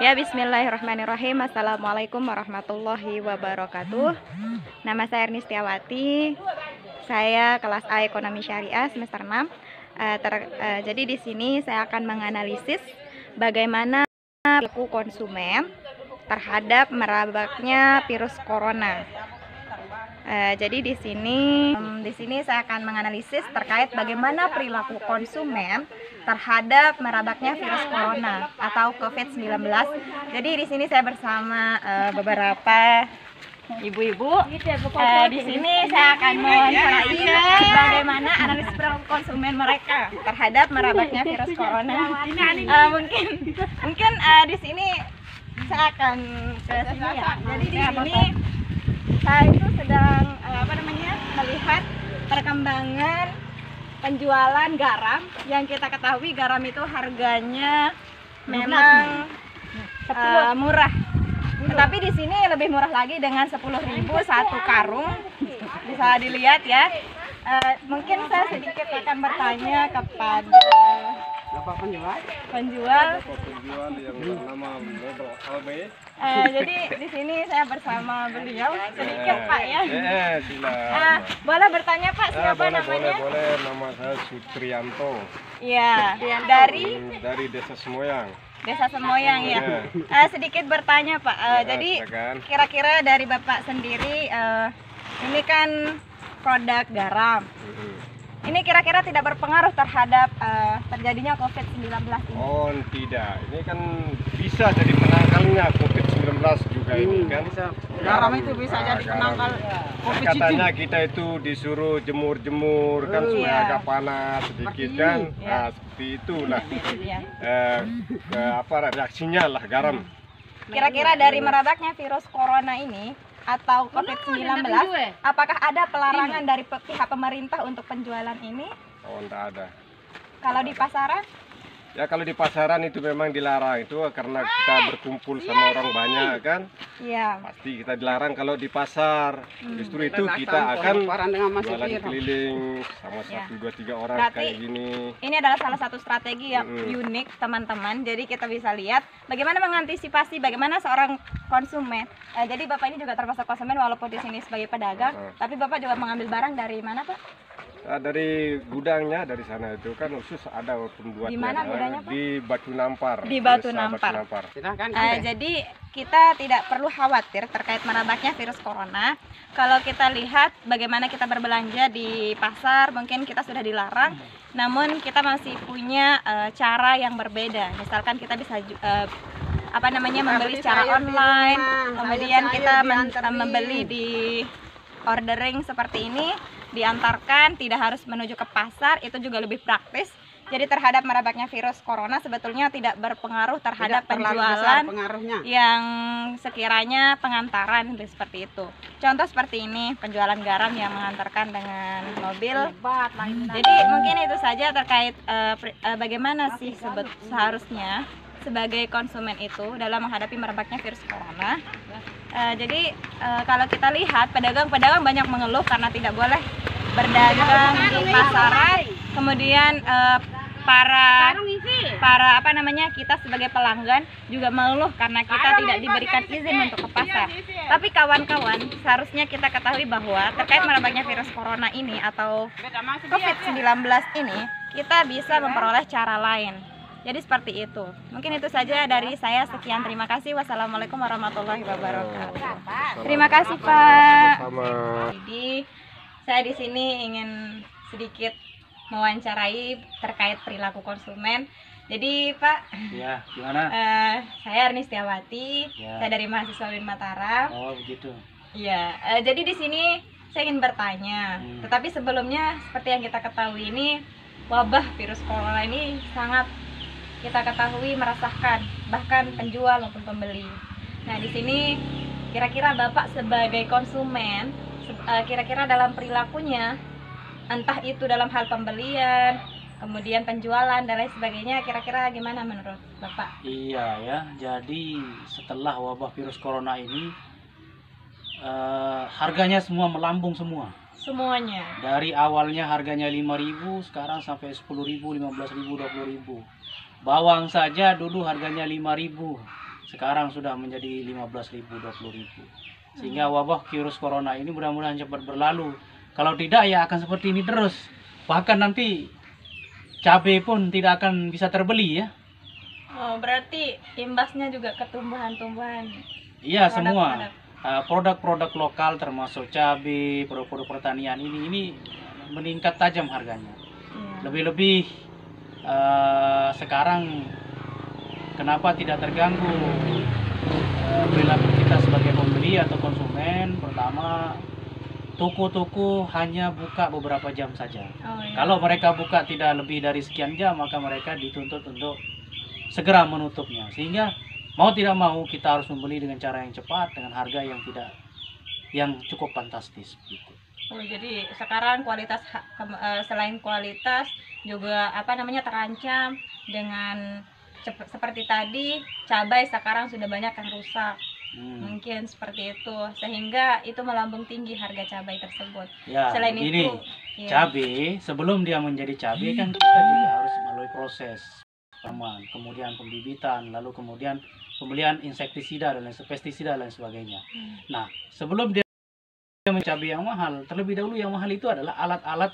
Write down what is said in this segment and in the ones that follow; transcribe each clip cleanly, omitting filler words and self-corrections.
Ya, bismillahirrahmanirrahim. Assalamualaikum warahmatullahi wabarakatuh. Nama saya Ernistiawati. Saya kelas A Ekonomi Syariah semester 6. Jadi di sini saya akan menganalisis bagaimana perilaku konsumen terhadap merebaknya virus corona. Jadi di sini saya akan menganalisis terkait bagaimana perilaku konsumen terhadap merebaknya virus corona atau COVID-19. Jadi di sini saya bersama beberapa ibu-ibu. Di sini saya akan mewawancarai bagaimana analisis perilaku konsumen mereka terhadap merebaknya virus corona. Mungkin di sini saya akan ke sini ya. Jadi di sini saya itu sedang melihat perkembangan penjualan garam. Yang kita ketahui garam itu harganya memang murah. Tetapi di sini lebih murah lagi dengan 10.000 satu karung. Bisa dilihat ya. Mungkin saya sedikit akan bertanya kepada penjual yang bernama Albe. Jadi di sini saya bersama beliau sedikit Pak ya. Boleh bertanya Pak, siapa namanya? Boleh, nama saya Sutrianto. Iya, dari Desa Semoyang. Desa Semoyang ya. Sedikit bertanya Pak. Jadi kira-kira dari Bapak sendiri ini kan produk garam. Ini kira-kira tidak berpengaruh terhadap terjadinya COVID-19 ini? Oh tidak, ini kan bisa jadi penangkalnya COVID-19 juga ini kan. Garam itu bisa jadi penangkal COVID-19. Katanya kita itu disuruh jemur-jemur kan supaya agak panas sedikit kan. Nah seperti itulah reaksinya lah garam. Kira-kira dari merebaknya virus corona ini atau COVID-19, apakah ada pelarangan dari pihak pemerintah untuk penjualan ini? Oh, tidak ada. Kalau di pasaran? Ya kalau di pasaran itu memang dilarang, itu karena kita berkumpul sama orang banyak kan. Iya. Pasti kita dilarang kalau di pasar. Justru itu kita akan jualan keliling sama 1, 2, 3 orang. Berarti kayak gini. Ini adalah salah satu strategi yang unik teman-teman. Jadi kita bisa lihat bagaimana mengantisipasi bagaimana seorang konsumen. Jadi Bapak ini juga termasuk konsumen walaupun di sini sebagai pedagang. Tapi Bapak juga mengambil barang dari mana Pak? Dari gudangnya, dari sana itu kan khusus ada pembuatnya. Di mana gudangnya Pak? Di Batu Nampar. Di Batu Nampar. Jadi kita tidak perlu khawatir terkait merebaknya virus corona. Kalau kita lihat bagaimana kita berbelanja di pasar, mungkin kita sudah dilarang. Namun kita masih punya cara yang berbeda. Misalkan kita bisa membeli secara online, kemudian kita membeli di ordering seperti ini, diantarkan, tidak harus menuju ke pasar, itu juga lebih praktis. Jadi terhadap merebaknya virus corona sebetulnya tidak berpengaruh terhadap penjualan yang sekiranya pengantaran seperti itu. Contoh seperti ini, penjualan garam yang mengantarkan dengan mobil. Jadi mungkin itu saja terkait bagaimana sih seharusnya sebagai konsumen itu dalam menghadapi merebaknya virus corona. Jadi kalau kita lihat pedagang-pedagang banyak mengeluh karena tidak boleh berdagang di pasaran. Kemudian kita sebagai pelanggan juga mengeluh karena kita tidak diberikan izin untuk ke pasar. Tapi kawan-kawan, seharusnya kita ketahui bahwa terkait merebaknya virus corona ini atau COVID-19 ini, kita bisa memperoleh cara lain. Jadi seperti itu. Mungkin itu saja dari saya. Sekian, terima kasih. Wassalamualaikum warahmatullahi wabarakatuh. Terima kasih Pak. Jadi saya di sini ingin sedikit mewawancarai terkait perilaku konsumen. Jadi Pak, ya, gimana? Saya Ernistiawati. Saya dari mahasiswa UIN Mataram. Oh begitu. Iya. Jadi di sini saya ingin bertanya. Tetapi sebelumnya seperti yang kita ketahui ini wabah virus corona ini sangat kita ketahui meresahkan bahkan penjual maupun pembeli. Nah di sini kira-kira Bapak sebagai konsumen, kira-kira dalam perilakunya, entah itu dalam hal pembelian, kemudian penjualan dan lain sebagainya, kira-kira gimana menurut Bapak? Iya ya, jadi setelah wabah virus corona ini harganya semua melambung semua. Semuanya. Dari awalnya harganya 5.000, sekarang sampai 10.000, 15.000, 20.000. Bawang saja dulu harganya 5.000, sekarang sudah menjadi 15.000, 20.000. Sehingga wabah virus corona ini mudah-mudahan cepat berlalu. Kalau tidak ya akan seperti ini terus. Bahkan nanti cabai pun tidak akan bisa terbeli ya. Oh, berarti imbasnya juga ke tumbuhan-tumbuhan. Iya, semua produk-produk lokal termasuk cabai, produk-produk pertanian ini meningkat tajam harganya. Lebih-lebih sekarang kenapa tidak terganggu perilaku kita sebagai pembeli atau konsumen? Pertama, toko-toko hanya buka beberapa jam saja. Kalau mereka buka tidak lebih dari sekian jam, maka mereka dituntut untuk segera menutupnya. Sehingga mau tidak mau kita harus membeli dengan cara yang cepat dengan harga yang cukup fantastis gitu. Oh, jadi sekarang kualitas selain kualitas juga terancam dengan seperti tadi cabai sekarang sudah banyak yang rusak. Mungkin seperti itu sehingga itu melambung tinggi harga cabai tersebut. Ya, selain itu cabai sebelum dia menjadi cabai kan kita juga harus melalui proses kemudian pembibitan, lalu kemudian pembelian insektisida dan pestisida dan sebagainya. Nah, sebelum dia mencabai yang mahal, terlebih dahulu yang mahal itu adalah alat-alat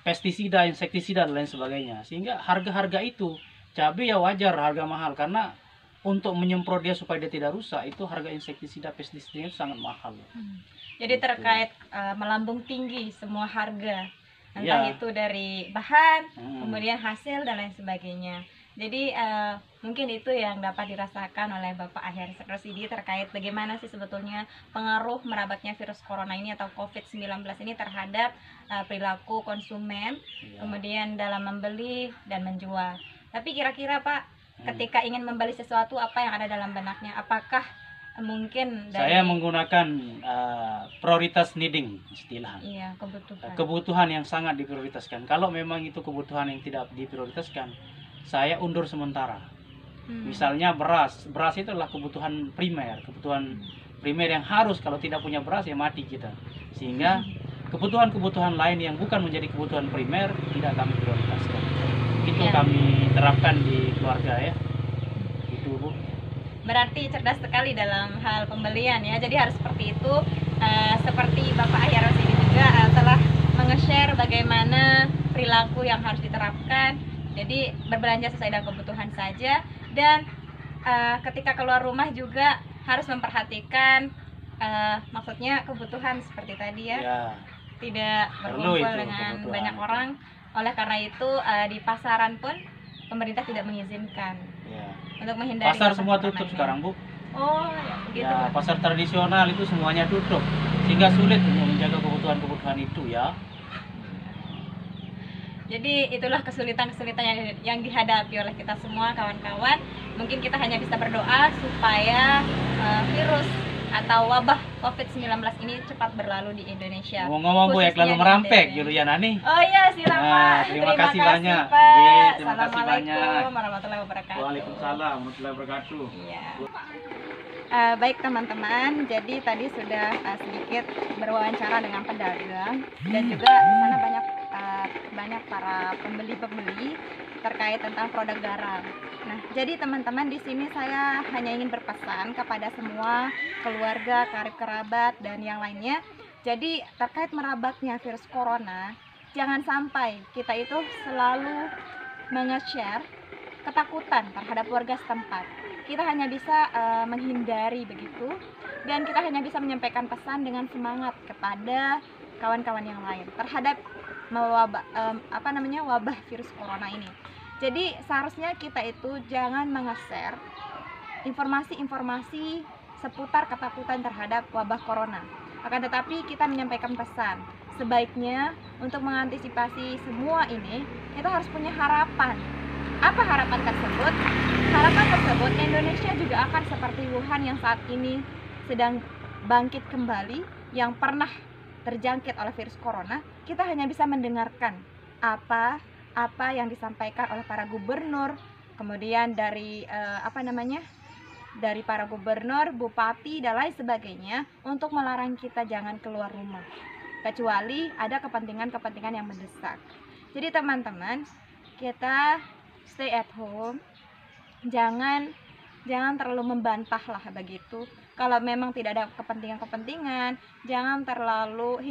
pestisida, insektisida dan lain sebagainya. Sehingga harga-harga itu cabai ya wajar harga mahal karena untuk menyemprot dia supaya dia tidak rusak itu harga insektisida, pestisida itu sangat mahal. Jadi terkait melambung tinggi semua harga. Entah itu dari bahan, kemudian hasil dan lain sebagainya. Jadi mungkin itu yang dapat dirasakan oleh Bapak Ahyar Rosidi terkait bagaimana sih sebetulnya pengaruh merabatnya virus corona ini atau COVID-19 ini terhadap perilaku konsumen, kemudian dalam membeli dan menjual. Tapi kira-kira Pak, ketika ingin membeli sesuatu apa yang ada dalam benaknya? Apakah mungkin saya menggunakan prioritas needing istilah. Iya, kebutuhan yang sangat diprioritaskan. Kalau memang itu kebutuhan yang tidak diprioritaskan, saya undur sementara. Misalnya beras itu adalah kebutuhan primer yang harus, kalau tidak punya beras ya mati kita. Sehingga kebutuhan-kebutuhan lain yang bukan menjadi kebutuhan primer tidak kami prioritaskan. Itu kami terapkan di keluarga ya. Itu Bu. Berarti cerdas sekali dalam hal pembelian ya. Jadi harus seperti itu. Seperti Bapak Ahyar Rosidi juga telah menge-share bagaimana perilaku yang harus diterapkan. Jadi berbelanja sesuai dengan kebutuhan saja. Dan ketika keluar rumah juga harus memperhatikan maksudnya kebutuhan seperti tadi ya. Tidak berkumpul dengan banyak orang. Oleh karena itu di pasaran pun pemerintah tidak mengizinkan. Untuk menghindari pasar semua tutup sekarang Bu. Oh ya begitu. Ya, pasar tradisional itu semuanya tutup sehingga sulit untuk menjaga kebutuhan itu ya. Jadi itulah kesulitan-kesulitan yang dihadapi oleh kita semua kawan-kawan. Mungkin kita hanya bisa berdoa supaya virus atau wabah COVID-19 ini cepat berlalu di Indonesia. Ngomong-ngomong Bu, lalu merampek Juliana nih. Oh iya, silakan. Terima kasih banyak. Pak. Terima kasih banyak. Assalamualaikum warahmatullahi wabarakatuh. Waalaikumsalam warahmatullahi wabarakatuh. Iya. Baik teman-teman, jadi tadi sudah sedikit berwawancara dengan pedagang dan juga di sana banyak para pembeli-pembeli terkait tentang produk garam. Nah, jadi teman-teman di sini saya hanya ingin berpesan kepada semua keluarga, karib kerabat dan yang lainnya. Jadi terkait merabatnya virus corona, jangan sampai kita itu selalu menge-share ketakutan terhadap warga setempat. Kita hanya bisa menghindari begitu, dan kita hanya bisa menyampaikan pesan dengan semangat kepada kawan-kawan yang lain terhadap wabah virus corona ini. Jadi seharusnya kita itu jangan menge-share informasi-informasi seputar ketakutan terhadap wabah corona. Akan tetapi kita menyampaikan pesan, sebaiknya untuk mengantisipasi semua ini kita harus punya harapan. Apa harapan tersebut? Harapan tersebut Indonesia juga akan seperti Wuhan yang saat ini sedang bangkit kembali, yang pernah terjangkit oleh virus corona. Kita hanya bisa mendengarkan apa yang disampaikan oleh para gubernur, kemudian dari dari para gubernur, bupati dan lain sebagainya untuk melarang kita jangan keluar rumah kecuali ada kepentingan-kepentingan yang mendesak. Jadi teman-teman, kita stay at home, jangan terlalu membantah lah begitu. Kalau memang tidak ada kepentingan, jangan terlalu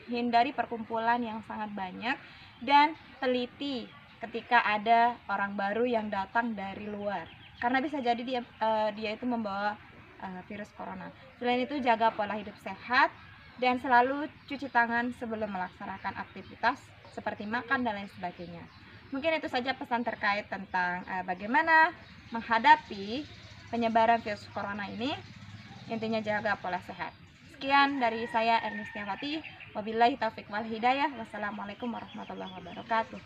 hindari perkumpulan yang sangat banyak, dan teliti ketika ada orang baru yang datang dari luar, karena bisa jadi dia itu membawa virus corona. Selain itu, jaga pola hidup sehat dan selalu cuci tangan sebelum melaksanakan aktivitas seperti makan dan lain sebagainya. Mungkin itu saja pesan terkait tentang bagaimana menghadapi penyebaran virus corona ini. Intinya jaga pola sehat. Sekian dari saya, Ernistiawati. Wabillahi taufiq wal hidayah. Wassalamualaikum warahmatullahi wabarakatuh.